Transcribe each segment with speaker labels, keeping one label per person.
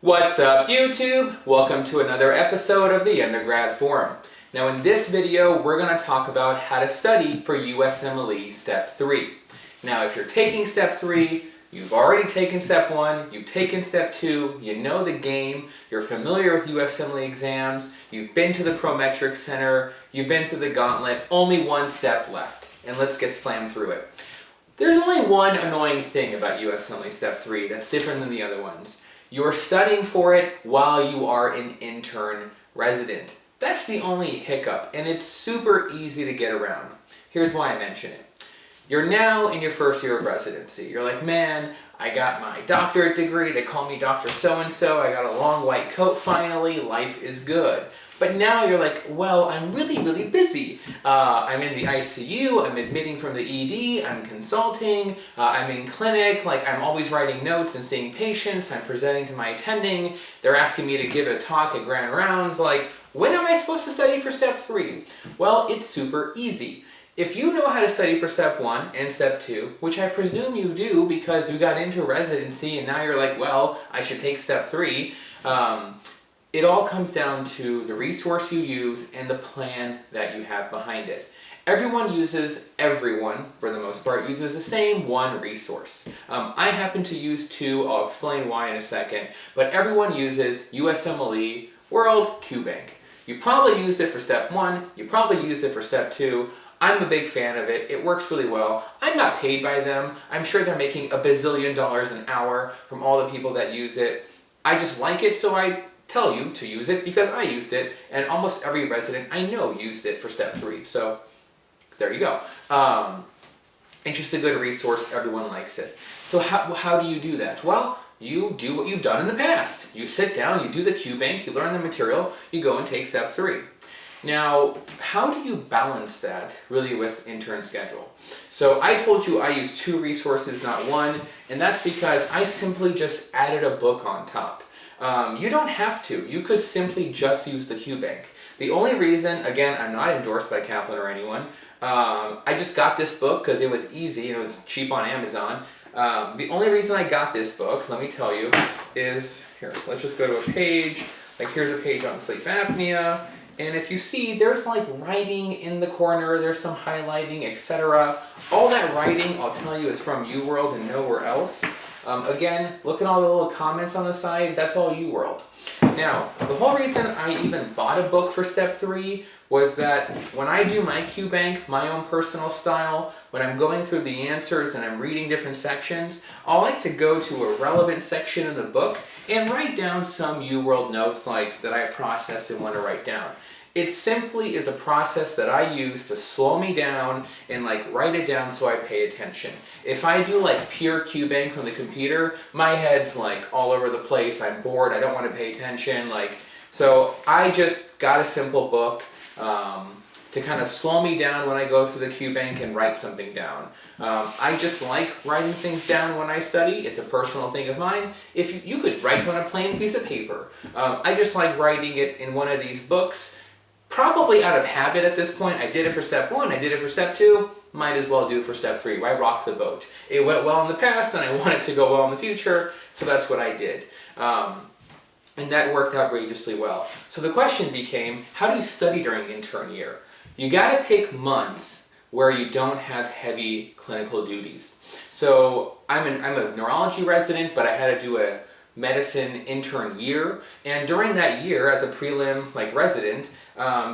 Speaker 1: What's up, YouTube? Welcome to another episode of the Undergrad Forum. Now in this video, we're going to talk about how to study for USMLE Step 3. Now if you're taking Step 3, you've already taken Step 1, you've taken Step 2, you know the game, you're familiar with USMLE exams, you've been to the Prometric Center, you've been through the gauntlet, only one step left, and let's get slammed through it. There's only one annoying thing about USMLE Step 3 that's different than the other ones. You're studying for it while you are an intern resident. That's the only hiccup, and it's super easy to get around. Here's why I mention it. You're now in your first year of residency. You're like, man, I got my doctorate degree, they call me Dr. So-and-so, I got a long white coat finally, life is good. But now you're like, well, I'm really busy. I'm in the ICU, I'm admitting from the ED, I'm consulting, I'm in clinic, like I'm always writing notes and seeing patients, I'm presenting to my attending, they're asking me to give a talk at grand rounds, like, when am I supposed to study for Step 3? Well, it's super easy. If you know how to study for Step 1 and Step 2, which I presume you do because you got into residency and now you're like, well, I should take Step 3, it all comes down to the resource you use and the plan that you have behind it. Everyone, for the most part, uses the same one resource. I happen to use two, I'll explain why in a second, but everyone uses USMLE World QBank. You probably used it for Step 1, you probably used it for Step 2, I'm a big fan of it, it works really well. I'm not paid by them, I'm sure they're making $1 bazillion an hour from all the people that use it. I just like it, so I tell you to use it because I used it, and almost every resident I know used it for Step 3, so there you go. It's just a good resource, everyone likes it. So how do you do that? Well, you do what you've done in the past. You sit down, you do the QBank, you learn the material, you go and take Step 3. Now, how do you balance that really with intern schedule? So I told you I use two resources, not one, and that's because I simply just added a book on top. You don't have to. You could simply just use the QBank. The only reason, again, I'm not endorsed by Kaplan or anyone, I just got this book because it was easy and it was cheap on Amazon. The only reason I got this book, let me tell you, is, here, let's just go to a page, like here's a page on sleep apnea, and if you see, there's like writing in the corner, there's some highlighting, etc. All that writing, I'll tell you, is from UWorld and nowhere else. Again, look at all the little comments on the side, that's all UWorld. Now, the whole reason I even bought a book for Step 3 was that when I do my QBank, my own personal style, when I'm going through the answers and I'm reading different sections, I like to go to a relevant section in the book and write down some UWorld notes like that I process and want to write down. It simply is a process that I use to slow me down and like write it down so I pay attention. If I do like pure QBank from the computer, my head's like all over the place, I'm bored, I don't want to pay attention, so I just got a simple book to kind of slow me down when I go through the QBank and write something down. I just like writing things down when I study. It's a personal thing of mine. If you could write on a plain piece of paper. I just like writing it in one of these books. Probably out of habit at this point. I did it for Step 1, I did it for Step 2, might as well do it for Step 3. Why rock the boat? It went well in the past and I want it to go well in the future, so that's what I did. And that worked out outrageously well. So the question became, how do you study during intern year? You gotta pick months where you don't have heavy clinical duties. So I'm a neurology resident, but I had to do a medicine intern year, and during that year as a prelim resident,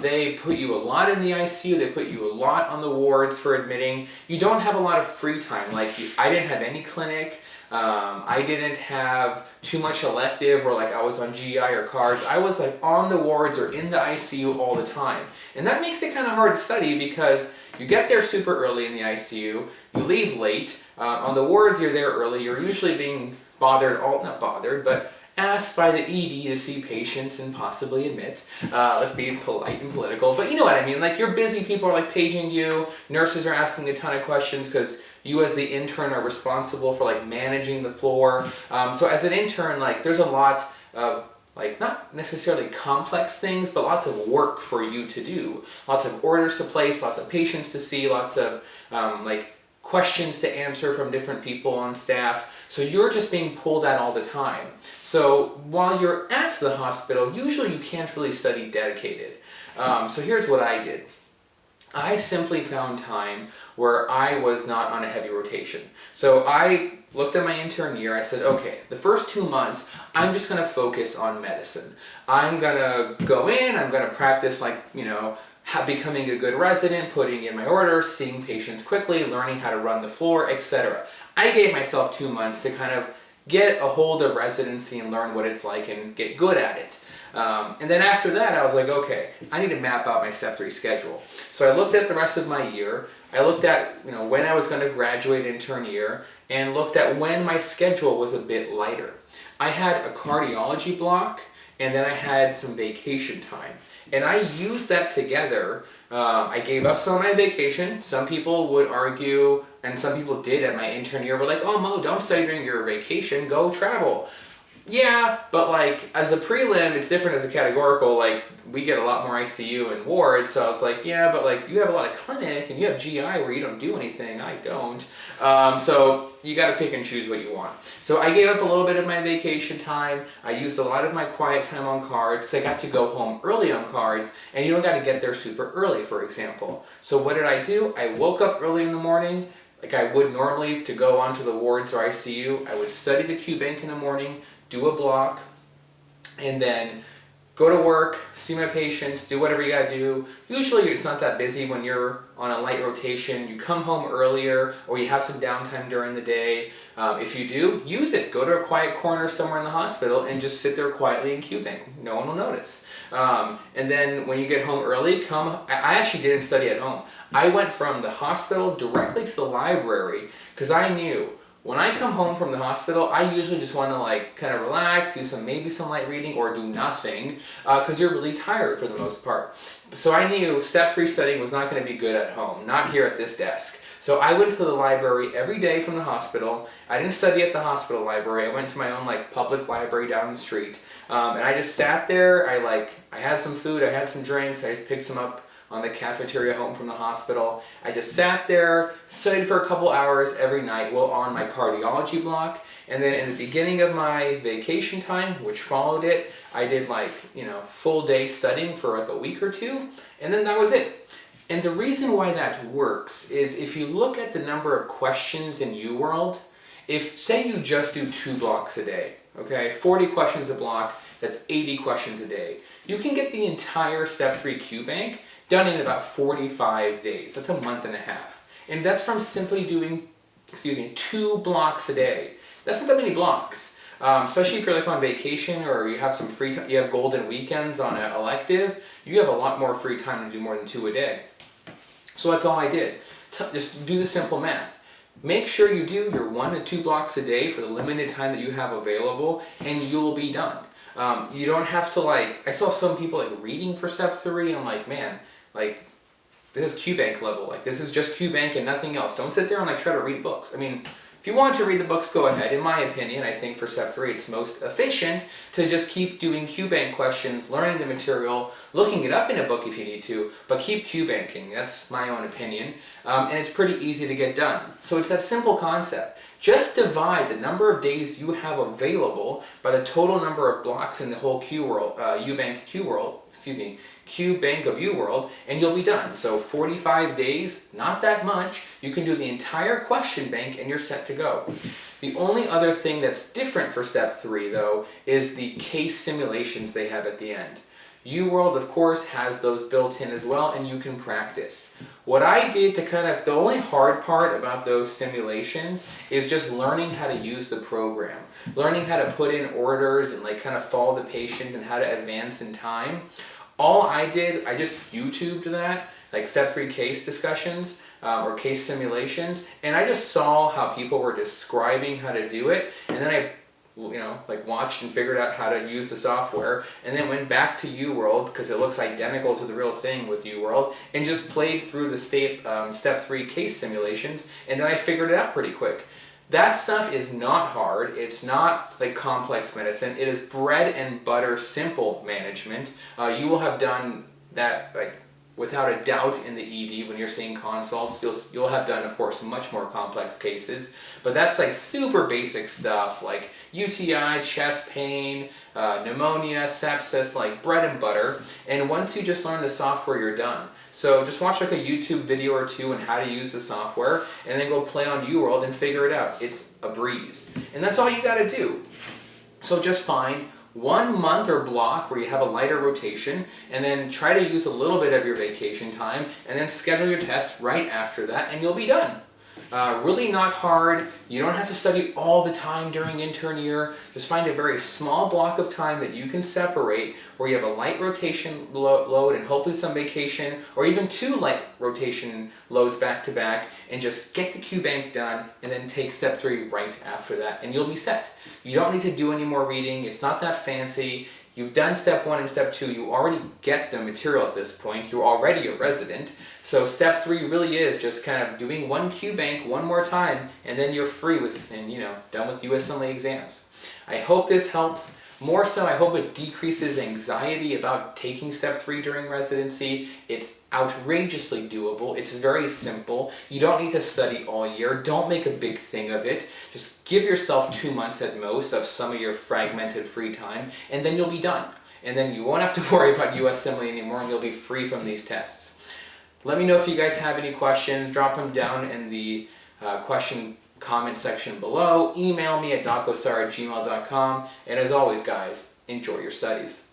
Speaker 1: they put you a lot in the ICU, they put you a lot on the wards for admitting. You don't have a lot of free time, I didn't have any clinic, I didn't have too much elective or I was on GI or cards. I was on the wards or in the ICU all the time, and that makes it kind of hard to study because you get there super early in the ICU, you leave late, on the wards you're there early, you're usually being not bothered, but asked by the ED to see patients and possibly admit. Let's be polite and political, but you know what I mean. You're busy, people are paging you, nurses are asking a ton of questions because you as the intern are responsible for managing the floor. So as an intern, there's a lot of not necessarily complex things, but lots of work for you to do. Lots of orders to place, lots of patients to see, lots of questions to answer from different people on staff. So you're just being pulled at all the time. So while you're at the hospital, usually you can't really study dedicated. So here's what I did. I simply found time where I was not on a heavy rotation. So I looked at my intern year, I said, okay, the first 2 months, I'm just gonna focus on medicine. I'm gonna go in, I'm gonna practice becoming a good resident, putting in my orders, seeing patients quickly, learning how to run the floor, etc. I gave myself 2 months to kind of get a hold of residency and learn what it's like and get good at it. And then after that, I was like, okay, I need to map out my Step 3 schedule. So I looked at the rest of my year. I looked at when I was going to graduate intern year and looked at when my schedule was a bit lighter. I had a cardiology block and then I had some vacation time. And I used that together. I gave up some of my vacation. Some people would argue, and some people did at my intern year, were like, oh Mo, don't study during your vacation, go travel. Yeah, but as a prelim, it's different as a categorical. We get a lot more ICU and wards, so I was like, yeah, but you have a lot of clinic and you have GI where you don't do anything. I don't. So you got to pick and choose what you want. So I gave up a little bit of my vacation time. I used a lot of my quiet time on cards because I got to go home early on cards, and you don't got to get there super early, for example. So what did I do? I woke up early in the morning, like I would normally to go onto the wards or ICU. I would study the Q bank in the morning, do a block, and then go to work, see my patients, do whatever you gotta do. Usually it's not that busy when you're on a light rotation. You come home earlier or you have some downtime during the day. If you do, use it. Go to a quiet corner somewhere in the hospital and just sit there quietly in Q bank. No one will notice. And then when you get home early, I actually didn't study at home. I went from the hospital directly to the library because I knew when I come home from the hospital, I usually just want to kind of relax, do maybe some light reading or do nothing because you're really tired for the most part. So I knew Step 3 studying was not going to be good at home, not here at this desk. So I went to the library every day from the hospital. I didn't study at the hospital library. I went to my own public library down the street. And I just sat there. I had some food, I had some drinks, I just picked some up on the cafeteria home from the hospital. I just sat there, studied for a couple hours every night while on my cardiology block. And then in the beginning of my vacation time, which followed it, I did full day studying for a week or two. And then that was it. And the reason why that works is if you look at the number of questions in UWorld, if say you just do 2 blocks a day, okay, 40 questions a block, that's 80 questions a day. You can get the entire Step 3 Q bank done in about 45 days. That's a month and a half. And that's from simply doing, 2 blocks a day. That's not that many blocks. Especially if you're on vacation or you have some free time, you have golden weekends on an elective, you have a lot more free time to do more than 2 a day. So that's all I did. Just do the simple math. Make sure you do your 1 to 2 blocks a day for the limited time that you have available, and you'll be done. You don't have to I saw some people reading for Step 3. I'm like, man, this is Q bank level. This is just Q bank and nothing else. Don't sit there and try to read books. I mean, if you want to read the books, go ahead. In my opinion, I think for Step 3, it's most efficient to just keep doing Q bank questions, learning the material, looking it up in a book if you need to, but keep Q banking. That's my own opinion. And it's pretty easy to get done. So it's that simple concept. Just divide the number of days you have available by the total number of blocks in the whole Q bank of UWorld, and you'll be done. So 45 days, not that much. You can do the entire question bank and you're set to go. The only other thing that's different for Step 3, though, is the case simulations they have at the end. UWorld, of course, has those built in as well, and you can practice. What I did to the only hard part about those simulations is just learning how to use the program, learning how to put in orders and follow the patient and how to advance in time. All I did, I just YouTubed that, Step 3 case discussions or case simulations, and I just saw how people were describing how to do it, and then I watched and figured out how to use the software, and then went back to UWorld because it looks identical to the real thing with UWorld, and just played through the Step 3 case simulations, and then I figured it out pretty quick. That stuff is not hard. It's not complex medicine. It is bread and butter simple management. You will have done that without a doubt in the ED when you're seeing consults. You'll have done, of course, much more complex cases, but that's like super basic stuff like UTI, chest pain, pneumonia, sepsis, like bread and butter. And once you just learn the software, you're done. So just watch like a YouTube video or two on how to use the software, and then go play on UWorld and figure it out. It's a breeze. And that's all you gotta do. So just find 1 month or block where you have a lighter rotation, and then try to use a little bit of your vacation time, and then schedule your test right after that, and you'll be done. Really not hard. You don't have to study all the time during intern year. Just find a very small block of time that you can separate where you have a light rotation load and hopefully some vacation, or even 2 light rotation loads back to back, and just get the Q bank done and then take step 3 right after that, and you'll be set. You don't need to do any more reading. It's not that fancy. You've done step 1 and step 2. You already get the material at this point. You're already a resident. So step 3 really is just kind of doing 1 Q bank 1 more time, and then you're free with, and done with USMLE exams. I hope this helps. More so, I hope it decreases anxiety about taking step 3 during residency. It's outrageously doable. It's very simple. You don't need to study all year. Don't make a big thing of it. Just give yourself 2 months at most of some of your fragmented free time, and then you'll be done. And then you won't have to worry about USMLE anymore, and you'll be free from these tests. Let me know if you guys have any questions. Drop them down in the comment section below. Email me at DocOssareh@gmail.com. And as always, guys, enjoy your studies.